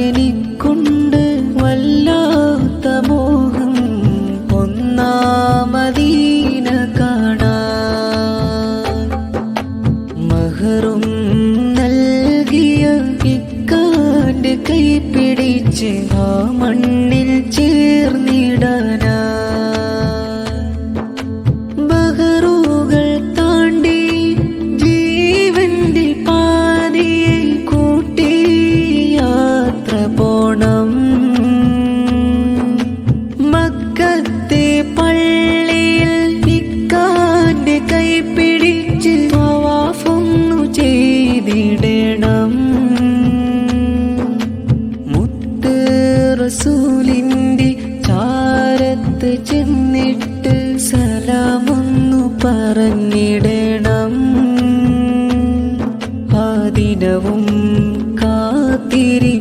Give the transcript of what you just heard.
എനിക്കുണ്ട് വല്ലാത്ത മോഹം ഒന്നാമദീന കാണാൻ. മഹറും നൽകിയ ഇക്കാന്റെ കൈ പിടിച്ച് ആ മണ്ണിൽ ചേർന്നിടാനാ. ബഹറുകൾ താണ്ടി ജീവന്റെ പാതയെ കൂട്ടി യാത്ര പോണം. മക്കത്തെ പള്ളിയിൽ ഇക്കാന്റെ കൈ പിടിച്ച് തവാഫൊന്നു ചെയ്തിടണം. മുത്ത് റസൂലിന്റെ ചാരത്ത് ചെന്നിട്ട് സലാമൊന്നു പറഞ്ഞിടണം. ആ ദിനവും കാത്തിരി